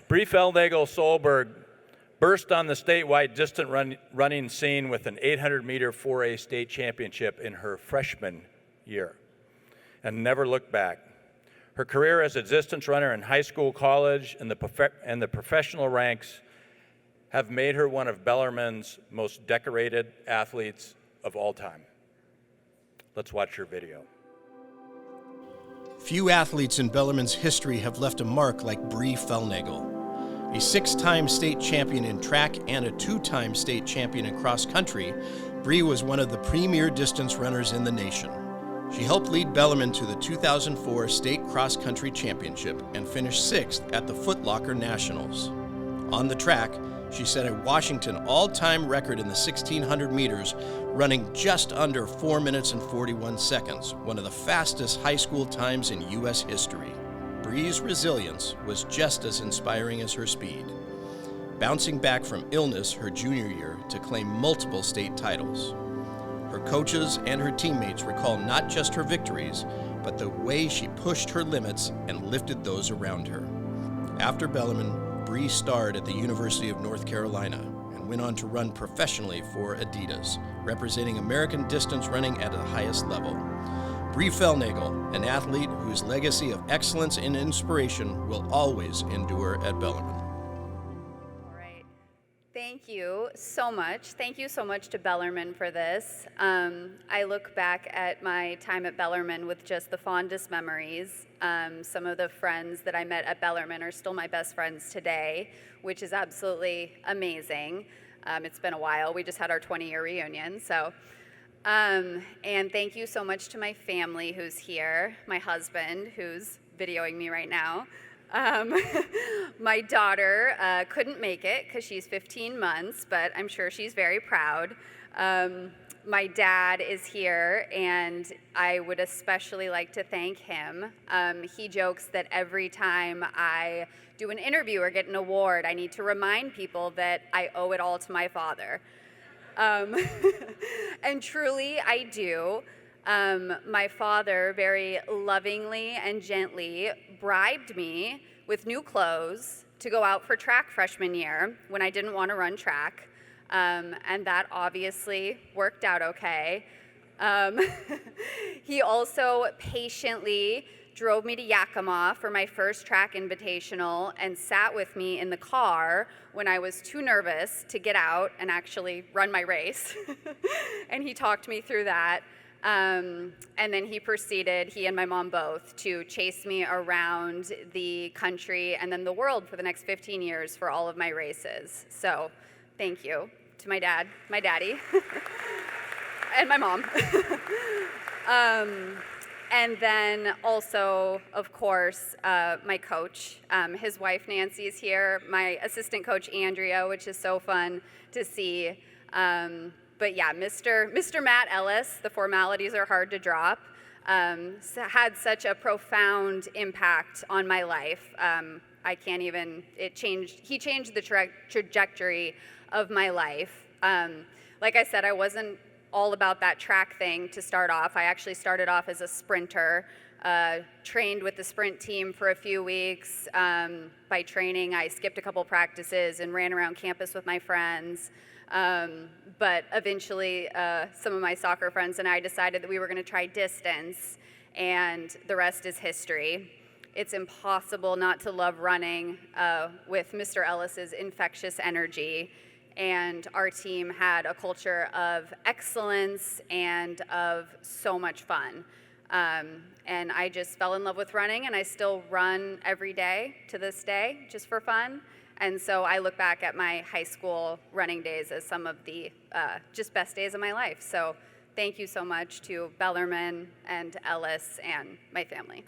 Brie Felnagle Solberg burst on the statewide running scene with an 800-meter 4A state championship in her freshman year and never looked back. Her career as a distance runner in high school, college, and the professional ranks have made her one of Bellarmine's most decorated athletes of all time. Let's watch her video. Few athletes in Bellarmine's history have left a mark like Brie Felnagle. A 6-time state champion in track and a 2-time state champion in cross country, Brie was one of the premier distance runners in the nation. She helped lead Bellarmine to the 2004 State Cross Country Championship and finished 6th at the Foot Locker Nationals. On the track, she set a Washington all-time record in the 1,600 meters, running just under 4 minutes and 41 seconds, one of the fastest high school times in U.S. history. Brie's resilience was just as inspiring as her speed, bouncing back from illness her junior year to claim multiple state titles. Her coaches and her teammates recall not just her victories, but the way she pushed her limits and lifted those around her. After Bellarmine, Brie starred at the University of North Carolina and went on to run professionally for Adidas, representing American distance running at the highest level. Brie Felnagle, an athlete whose legacy of excellence and inspiration will always endure at Bellarmine. Thank you so much. Thank you so much to Bellarmine for this. I look back at my time at Bellarmine with just the fondest memories. Some of the friends that I met at Bellarmine are still my best friends today, which is absolutely amazing. It's been a while. We just had our 20-year reunion. And thank you so much to my family who's here, my husband who's videoing me right now. My daughter couldn't make it because she's 15 months, but I'm sure she's very proud. My dad is here, and I would especially like to thank him. He jokes that every time I do an interview or get an award, I need to remind people that I owe it all to my father. And truly, I do. My father very lovingly and gently bribed me with new clothes to go out for track freshman year when I didn't want to run track, and that obviously worked out okay. He also patiently drove me to Yakima for my first track invitational and sat with me in the car when I was too nervous to get out and actually run my race. And he talked me through that. And then he proceeded, he and my mom both, to chase me around the country and then the world for the next 15 years for all of my races. So thank you to my dad, my daddy, and my mom. And then also, of course, my coach. His wife Nancy is here, my assistant coach Andrea, which is so fun to see. But yeah, Mr. Matt Ellis, the formalities are hard to drop, had such a profound impact on my life. He changed the trajectory of my life. Like I said, I wasn't all about that track thing to start off. I actually started off as a sprinter, trained with the sprint team for a few weeks. By training, I skipped a couple practices and ran around campus with my friends. But eventually, some of my soccer friends and I decided that we were going to try distance, and the rest is history. It's impossible not to love running with Mr. Ellis's infectious energy, and our team had a culture of excellence and of so much fun. And I just fell in love with running, and I still run every day to this day, just for fun. And so I look back at my high school running days as some of the just best days of my life. So thank you so much to Bellarmine and Ellis and my family.